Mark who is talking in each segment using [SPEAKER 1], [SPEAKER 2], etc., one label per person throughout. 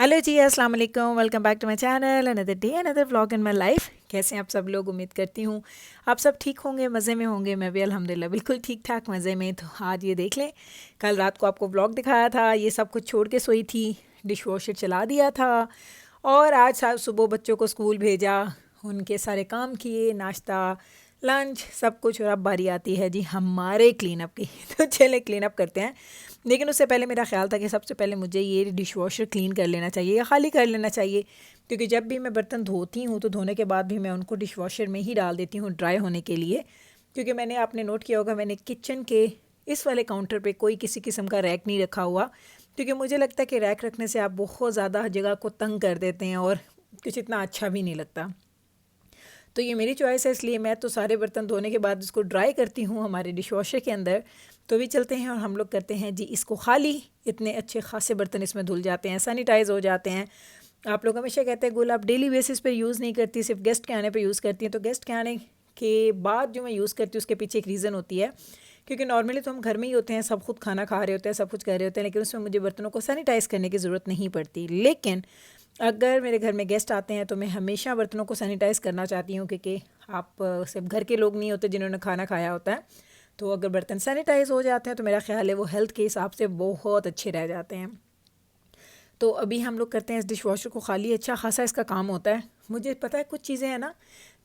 [SPEAKER 1] Hello ji, अस्सलाम वालेकुम। Welcome back to my channel. Another day another vlog in my life. कैसे हैं आप सब लोग? उम्मीद करती हूँ आप सब ठीक होंगे, मज़े में होंगे। मैं भी अल्हम्दुलिल्लाह बिल्कुल ठीक ठाक मज़े में। तो आज ये देख लें, कल रात को आपको व्लॉग दिखाया था, ये सब कुछ छोड़ के सोई थी, डिश वॉशर चला दिया था और आज सुबह बच्चों को स्कूल भेजा, उनके सारे काम किए, नाश्ता लंच सब कुछ, और अब बारी आती है जी हमारे क्लीन अप की। तो चले क्लीन अप करते हैं। लेकिन उससे पहले मेरा ख्याल था कि सबसे पहले मुझे ये डिश वॉशर क्लीन कर लेना चाहिए या खाली कर लेना चाहिए, क्योंकि जब भी मैं बर्तन धोती हूँ तो धोने के बाद भी मैं उनको डिश वॉशर में ही डाल देती हूँ ड्राई होने के लिए। क्योंकि मैंने आपने नोट किया होगा, मैंने किचन के इस वाले काउंटर पे कोई किसी किस्म का रैक नहीं रखा हुआ, क्योंकि मुझे लगता है कि रैक रखने से आप बहुत ज़्यादा जगह को तंग कर देते हैं और कुछ इतना अच्छा भी नहीं लगता। तो ये मेरी चॉइस है, इसलिए मैं तो सारे बर्तन धोने के बाद इसको ड्राई करती हूँ हमारे डिश वॉशर के अंदर। तो भी चलते हैं और हम लोग करते हैं जी इसको खाली। इतने अच्छे खासे बर्तन इसमें धुल जाते हैं, सैनिटाइज हो जाते हैं। आप लोग हमेशा कहते हैं गुल आप डेली बेसिस पे यूज़ नहीं करती, सिर्फ गेस्ट के आने पे यूज़ करती हैं। तो गेस्ट के आने के बाद जो मैं यूज़ करती हूँ उसके पीछे एक रीज़न होती है, क्योंकि नॉर्मली तो हम घर में ही होते हैं, सब खुद खाना खा रहे होते हैं, सब कुछ कर रहे होते हैं, लेकिन उसमें मुझे बर्तनों को सैनिटाइज़ करने की ज़रूरत नहीं पड़ती। लेकिन अगर मेरे घर में गेस्ट आते हैं तो मैं हमेशा बर्तनों को सैनिटाइज़ करना चाहती हूँ, क्योंकि आप सिर्फ घर के लोग नहीं होते जिन्होंने खाना खाया होता है। तो अगर बर्तन सैनिटाइज़ हो जाते हैं तो मेरा ख्याल है वो हेल्थ के हिसाब से बहुत अच्छे रह जाते हैं। तो अभी हम लोग करते हैं इस डिश वॉशर को खाली। अच्छा खासा इसका काम होता है। मुझे पता है कुछ चीज़ें हैं ना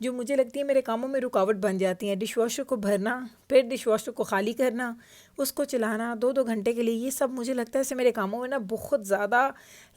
[SPEAKER 1] जो मुझे लगती है मेरे कामों में रुकावट बन जाती हैं। डिश वॉशर को भरना, फिर डिश वॉशर को खाली करना, उसको चलाना 2-2 घंटे के लिए, ये सब मुझे लगता है इससे मेरे कामों में ना बहुत ज़्यादा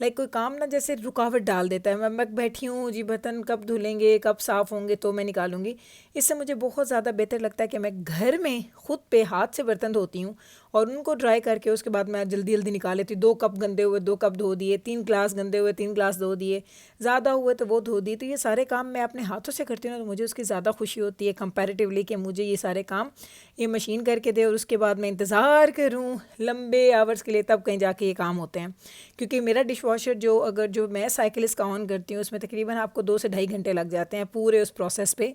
[SPEAKER 1] कोई काम ना जैसे रुकावट डाल देता है। मैं बैठी हूँ जी, बर्तन कब धुलेंगे, कब साफ़ होंगे तो मैं निकालूंगी। इससे मुझे बहुत ज़्यादा बेहतर लगता है कि मैं घर में खुद पे हाथ से बर्तन धोती हूँ और उनको ड्राई करके उसके बाद मैं जल्दी जल्दी निकाल लेती हूँ। 2 कप गंदे हुए 2 कप धो दिए, 3 ग्लास गंदे हुए 3 ग्लास धो दिए, ज़्यादा हुए तो वो धो दिए। तो ये सारे काम मैं अपने हाथों से करती हूँ, तो मुझे उसकी ज़्यादा खुशी होती है कंपैरेटिवली कि मुझे ये सारे काम ये मशीन करके दे और उसके बाद मैं इंतज़ार करूँ लंबे आवर्स के लिए, तब कहीं जाके ये काम होते हैं। क्योंकि मेरा डिश वॉशर जो मैं साइकिल इसका ऑन करती हूँ उसमें तकरीबन आपको 2 से ढाई घंटे लग जाते हैं पूरे उस प्रोसेस पे,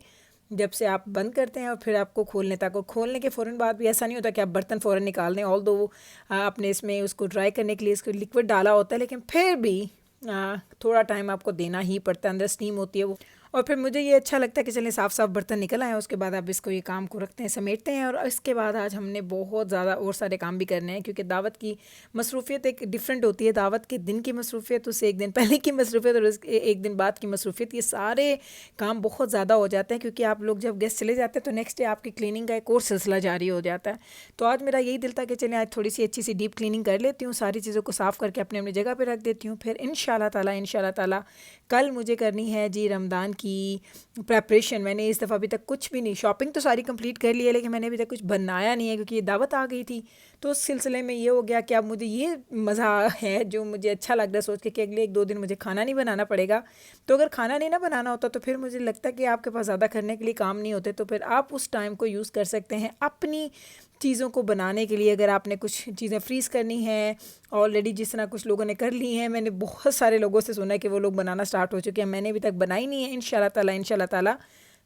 [SPEAKER 1] जब से आप बंद करते हैं और फिर आपको खोलने तक। और खोलने के फ़ौरन बाद भी ऐसा नहीं होता कि आप बर्तन फ़ौरन निकाल दें, ऑल दो आपने इसमें उसको ड्राई करने के लिए इसको लिक्विड डाला होता है, लेकिन फिर भी थोड़ा टाइम आपको देना ही पड़ता है, अंदर स्टीम होती है वो। और फिर मुझे ये अच्छा लगता है कि चलें साफ़ साफ़ बर्तन निकल आए, उसके बाद आप इसको ये काम को रखते हैं, समेटते हैं। और इसके बाद आज हमने बहुत ज़्यादा और सारे काम भी करने हैं, क्योंकि दावत की मसरूफ़ियत एक डिफरेंट होती है। दावत के दिन की मसरूफ़ियत, उससे एक दिन पहले की मसरूफ़ियत और एक दिन बाद की मसरूफ़ियत, ये सारे काम बहुत ज़्यादा हो जाते हैं। क्योंकि आप लोग जब गेस्ट चले जाते हैं तो नेक्स्ट डे आपकी क्लीनिंग का एक और सिलसिला जारी हो जाता है। तो आज मेरा यही दिल था कि चलें आज थोड़ी सी अच्छी सी डीप क्लीनिंग कर लेती हूँ, सारी चीज़ों को साफ़ करके अपने अपनी जगह पर रख देती हूँ। फिर इंशाल्लाह ताला कल मुझे करनी है जी रमज़ान की प्रेपरेशन। मैंने इस दफ़ा अभी तक कुछ भी नहीं, शॉपिंग तो सारी कंप्लीट कर ली है, लेकिन मैंने अभी तक कुछ बनाया नहीं है, क्योंकि ये दावत आ गई थी। तो उस सिलसिले में ये हो गया कि अब मुझे ये मज़ा है, जो मुझे अच्छा लग रहा है सोच के कि अगले 1-2 दिन मुझे खाना नहीं बनाना पड़ेगा। तो अगर खाना नहीं ना बनाना होता तो फिर मुझे लगता है कि आपके पास ज़्यादा करने के लिए काम नहीं होते, तो फिर आप उस टाइम को यूज़ कर सकते हैं अपनी चीज़ों को बनाने के लिए। अगर आपने कुछ चीज़ें फ्रीज़ करनी है ऑलरेडी, जिस तरह कुछ लोगों ने कर ली हैं, मैंने बहुत सारे लोगों से सुना है कि वो लोग बनाना स्टार्ट हो चुके हैं, मैंने अभी तक बनाई नहीं है। इंशाल्लाह ताला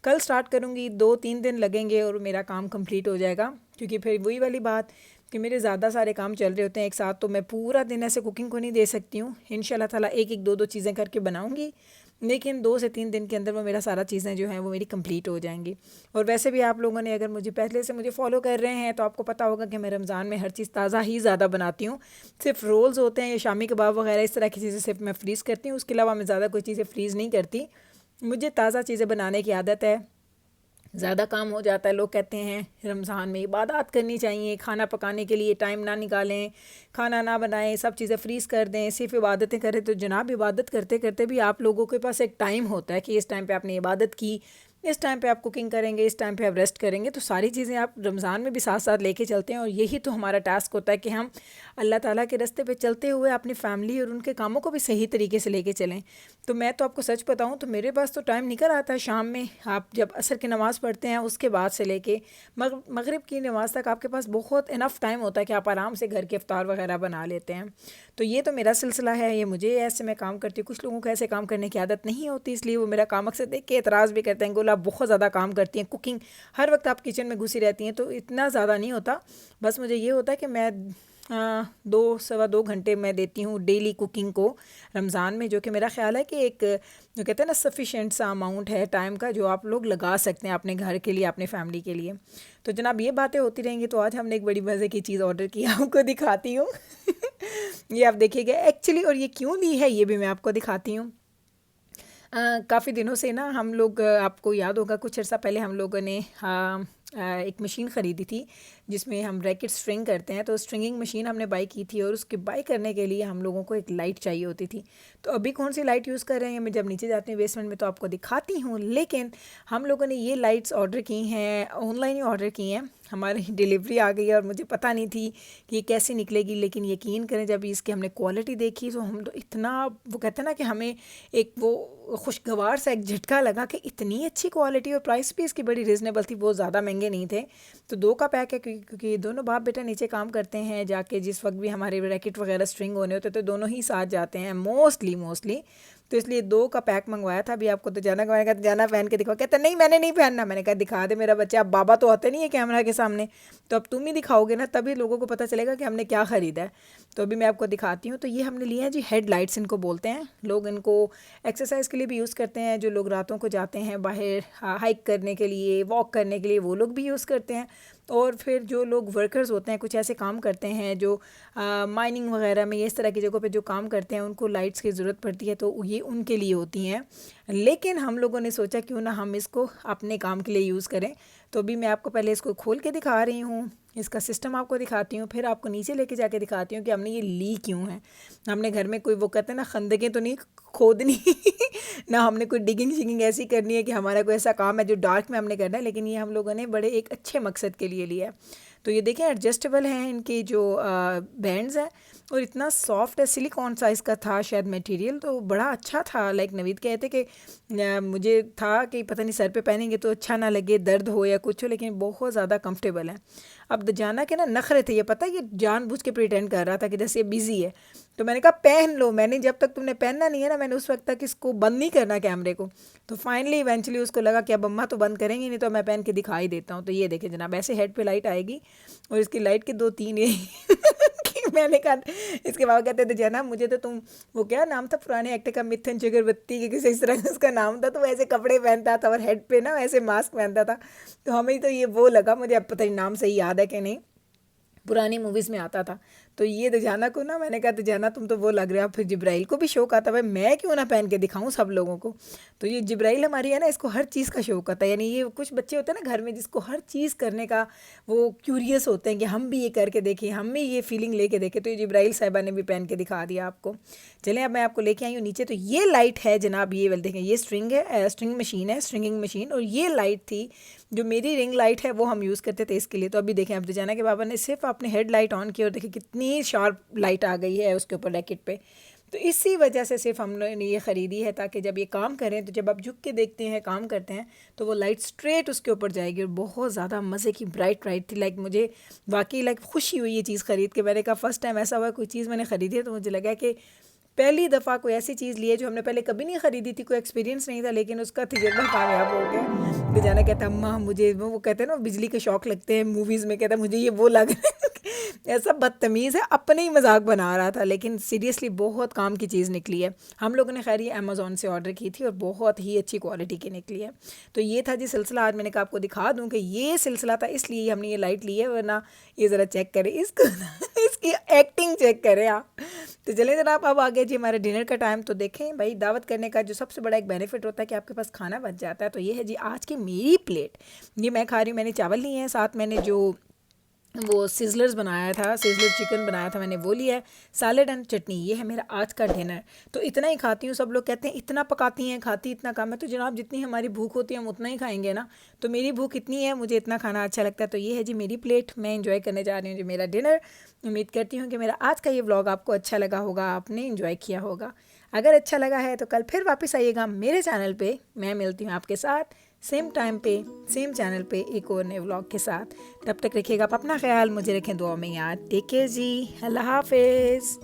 [SPEAKER 1] कल स्टार्ट करूँगी, 2-3 दिन लगेंगे और मेरा काम कंप्लीट हो जाएगा। क्योंकि फिर वही वाली बात कि मेरे ज़्यादा सारे काम चल रहे होते हैं एक साथ, तो मैं पूरा दिन ऐसे कुकिंग को नहीं दे सकती हूँ। इंशाल्लाह ताला एक एक दो दो चीज़ें करके बनाऊँगी, लेकिन 2 से 3 दिन के अंदर वो मेरा सारा चीज़ें जो हैं वो मेरी कंप्लीट हो जाएंगी। और वैसे भी आप लोगों ने अगर मुझे पहले से मुझे फॉलो कर रहे हैं तो आपको पता होगा कि मैं रमज़ान में हर चीज़ ताज़ा ही ज़्यादा बनाती हूँ। सिर्फ रोल्स होते हैं या शामी कबाब वगैरह इस तरह की चीज़ें सिर्फ मैं फ्रीज़ करती हूँ, उसके अलावा मैं ज़्यादा कोई चीज़ें फ्रीज़ नहीं करती। मुझे ताज़ा चीज़ें बनाने की आदत है। ज़्यादा काम हो जाता है, लोग कहते हैं रमज़ान में इबादत करनी चाहिए, खाना पकाने के लिए टाइम ना निकालें, खाना ना बनाएं, सब चीज़ें फ्रीज़ कर दें, सिर्फ इबादतें करें। तो जनाब इबादत करते करते भी आप लोगों के पास एक टाइम होता है कि इस टाइम पे आपने इबादत की, इस टाइम पे आप कुकिंग करेंगे, इस टाइम पे आप रेस्ट करेंगे। तो सारी चीज़ें आप रमज़ान में भी साथ साथ लेके चलते हैं, और यही तो हमारा टास्क होता है कि हम अल्लाह ताला के रास्ते पे चलते हुए अपनी फैमिली और उनके कामों को भी सही तरीके से लेके चलें। तो मैं तो आपको सच बताऊं तो मेरे पास तो टाइम निकल आता है शाम में, आप जब असर की नमाज़ पढ़ते हैं उसके बाद से लेके मगरिब की नमाज़ तक आपके पास बहुत इनफ टाइम होता है कि आप आराम से घर के इफ्तार वगैरह बना लेते हैं। तो ये तो मेरा सिलसिला है, ये मुझे ऐसे मैं काम करती हूँ। कुछ लोगों को ऐसे काम करने की आदत नहीं होती, इसलिए वो मेरा काम अक्सर देख के एतराज़ भी करते हैं, गोला आप बहुत ज़्यादा काम करती हैं, कुकिंग हर वक्त आप किचन में घुसी रहती हैं। तो इतना ज़्यादा नहीं होता, बस मुझे ये होता है कि मैं 2 सवा 2 घंटे मैं देती हूँ डेली कुकिंग को रमज़ान में, जो कि मेरा ख़्याल है कि एक जो कहते हैं ना सफिशेंट सा अमाउंट है टाइम का जो आप लोग लगा सकते हैं अपने घर के लिए, अपने फैमिली के लिए। तो जनाब ये बातें होती रहेंगी। तो आज हमने एक बड़ी मज़े की चीज़ ऑर्डर की, आपको दिखाती हूँ। ये आप देखिएगा एक्चुअली, और ये क्यों ली है ये भी मैं आपको दिखाती हूँ। काफ़ी दिनों से ना हम लोग, आपको याद होगा कुछ अर्सा पहले हम लोगों ने एक मशीन ख़रीदी थी जिसमें हम रैकेट स्ट्रिंग करते हैं। तो स्ट्रिंगिंग मशीन हमने बाई की थी, और उसके बाई करने के लिए हम लोगों को एक लाइट चाहिए होती थी। तो अभी कौन सी लाइट यूज़ कर रहे हैं मैं जब नीचे जाती हूँ बेसमेंट में तो आपको दिखाती हूँ। लेकिन हम लोगों ने ये लाइट्स ऑर्डर की हैं, ऑनलाइन ही ऑर्डर की हैं। हमारी डिलीवरी आ गई है और मुझे पता नहीं थी कि ये कैसे निकलेगी, लेकिन यकीन करें जब इसकी हमने क्वालिटी देखी तो हम तो इतना, वो कहते हैं ना कि हमें एक वो खुशगवार सा एक झटका लगा कि इतनी अच्छी क्वालिटी, और प्राइस भी इसकी बड़ी रीज़नेबल थी, बहुत ज़्यादा महंगे नहीं थे। तो 2 का पैक है, क्योंकि दोनों बाप बेटा नीचे काम करते हैं जाके, जिस वक्त भी हमारे रैकेट वगैरह स्ट्रिंग होने होते तो दोनों ही साथ जाते हैं मोस्टली। तो इसलिए 2 का पैक मंगवाया था। अभी आपको तो जाना, मैंने कहा जाना पहन के दिखाओ, कहता नहीं मैंने नहीं पहनना। मैंने कहा दिखा दे मेरा बच्चा, अब बाबा तो होते नहीं है कैमरा के सामने, तो अब तुम ही दिखाओगे ना, तभी लोगों को पता चलेगा कि हमने क्या ख़रीदा है। तो अभी मैं आपको दिखाती हूँ। तो ये हमने लिए हैं जी हेड लाइट्स, इनको बोलते हैं लोग। इनको एक्सरसाइज के लिए भी यूज़ करते हैं, जो लोग रातों को जाते हैं बाहर हाइक करने के लिए, वॉक करने के लिए, वो लोग भी यूज़ करते हैं। और फिर जो लोग वर्कर्स होते हैं, कुछ ऐसे काम करते हैं जो माइनिंग वगैरह में, इस तरह की जगहों पे जो काम करते हैं, उनको लाइट्स की ज़रूरत पड़ती है, तो ये उनके लिए होती हैं। लेकिन हम लोगों ने सोचा क्यों ना हम इसको अपने काम के लिए यूज़ करें। तो अभी मैं आपको पहले इसको खोल के दिखा रही हूँ, इसका सिस्टम आपको दिखाती हूँ, फिर आपको नीचे लेके जाके दिखाती हूँ कि हमने ये ली क्यों है। हमने घर में कोई, वो कहते हैं ना, खंदकें तो नहीं खोदनी ना हमने कोई डिगिंग शिगिंग ऐसी करनी है कि हमारा कोई ऐसा काम है जो डार्क में हमने करना है, लेकिन ये हम लोगों ने बड़े एक अच्छे मकसद के लिए लिया है। तो ये देखें एडजस्टेबल हैं इनके जो बैंड्स हैं, और इतना सॉफ्ट है, सिलिकॉन साइज़ का था शायद मटेरियल, तो बड़ा अच्छा था। लाइक नवीद कहते कि मुझे था कि पता नहीं सर पे पहनेंगे तो अच्छा ना लगे, दर्द हो या कुछ हो, लेकिन बहुत ज़्यादा कंफर्टेबल है। अब दजाना के ना नखरे थे, ये पता है ये जानबूझ के प्रिटेंड कर रहा था कि जैसे बिज़ी है। तो मैंने कहा पहन लो, मैंने जब तक तुमने पहनना नहीं है ना, मैंने उस वक्त तक इसको बंद नहीं करना कैमरे को। तो फाइनली इवेंचुअली उसको लगा कि अब अम्मा तो बंद करेंगी नहीं, तो मैं पहन के दिखा ही देता हूँ। तो ये देखें जनाब, ऐसे हेड पे लाइट आएगी, और इसकी लाइट के 2-3 मैंने कहा, इसके बाबा कहते थे जना मुझे तो तुम, वो क्या नाम था पुराने एक्टर का, मिथुन चक्रवर्ती के किसी इस तरह का उसका नाम था, तो वो ऐसे कपड़े पहनता था और हेड पे ना ऐसे मास्क पहनता था। तो हमें तो ये वो लगा, मुझे अब पता नहीं नाम सही याद है कि नहीं, पुरानी मूवीज़ में आता था। तो ये दजाना को ना मैंने कहा दजाना तुम तो वो लग रहा है। फिर जिब्राइल को भी शौक आता है, भाई मैं क्यों ना पहन के दिखाऊं सब लोगों को। तो ये जिब्राइल हमारी है ना, इसको हर चीज़ का शौक आता है। यानी ये कुछ बच्चे होते हैं ना घर में जिसको हर चीज़ करने का वो क्यूरियस होते हैं कि हम भी ये करके देखें, हम भी ये फीलिंग लेके देखें। तो ये जिब्राइल साहिबा ने भी पहन के दिखा दिया आपको। चलें अब मैं आपको लेके आई हूँ नीचे। तो ये लाइट है जनाब, ये वाली देखें, ये स्ट्रिंग है, स्ट्रिंग मशीन है, स्ट्रिंगिंग मशीन। और ये लाइट थी जो मेरी रिंग लाइट है, वो हम यूज़ करते थे इसके लिए। तो अभी देखें, अब दजाना के बाबा ने सिर्फ अपने हेड लाइट ऑन की और देखिए कितनी शार्प लाइट आ गई है उसके ऊपर रैकेट पे। तो इसी वजह से सिर्फ हम लोगों ने ये ख़रीदी है, ताकि जब ये काम करें तो जब आप झुक के देखते हैं काम करते हैं तो वो लाइट स्ट्रेट उसके ऊपर जाएगी। और बहुत ज़्यादा मज़े की ब्राइट लाइट थी। लाइक मुझे वाकई लाइक खुशी हुई ये चीज़ ख़रीद के। मैंने कहा फ़र्स्ट टाइम ऐसा हुआ कोई चीज़ मैंने ख़रीदी है, तो मुझे लगा कि पहली दफ़ा कोई ऐसी चीज़ ली है जो हमने पहले कभी नहीं ख़रीदी थी, कोई एक्सपीरियंस नहीं था, लेकिन उसका तजुर्बा कामयाब हो गया। बेचारा कहता अम्मा मुझे, वो कहते हैं ना बिजली के शौक लगते हैं मूवीज़ में, कहता मुझे ये वो लग रहा है। ऐसा बदतमीज़ है, अपने ही मजाक बना रहा था, लेकिन सीरियसली बहुत काम की चीज़ निकली है। हम लोगों ने खैर ये अमेज़ॉन से ऑर्डर की थी और बहुत ही अच्छी क्वालिटी की निकली है। तो ये था जी सिलसिला। आज मैंने कहा आपको दिखा दूँ कि ये सिलसिला था, इसलिए हमने ये लाइट ली है, वरना ये ज़रा चेक करें इसको इसकी एक्टिंग चेक करें आप। तो चलें जनाब, अब आ गया जी हमारे डिनर का टाइम। तो देखें भाई, दावत करने का जो सबसे बड़ा एक बेनिफिट होता है कि आपके पास खाना बच जाता है। तो ये है जी आज की मेरी प्लेट, ये मैं खा रही हूँ। मैंने चावल लिए हैं, साथ मैंने जो वो सिजलर्स बनाया था, सिजलर चिकन बनाया था मैंने, वो लिया है, सैलेड एंड चटनी। ये है मेरा आज का डिनर। तो इतना ही खाती हूँ। सब लोग कहते हैं इतना पकाती हैं, खाती इतना कम है। तो जनाब जितनी हमारी भूख होती है हम उतना ही खाएंगे ना। तो मेरी भूख इतनी है, मुझे इतना खाना अच्छा लगता है। तो ये है जी मेरी प्लेट, मैं इंजॉय करने जा रही हूँ जी मेरा डिनर। उम्मीद करती हूँ कि मेरा आज का ये व्लॉग आपको अच्छा लगा होगा, आपने इंजॉय किया होगा। अगर अच्छा लगा है तो कल फिर वापस आइएगा मेरे चैनल पे। मैं मिलती हूँ आपके साथ सेम टाइम पे, सेम चैनल पे एक और नए व्लॉग के साथ। तब तक रखिएगा आप अपना ख्याल, मुझे रखें दुआ में याद। टेक केयर जी, अल्लाह हाफिज़।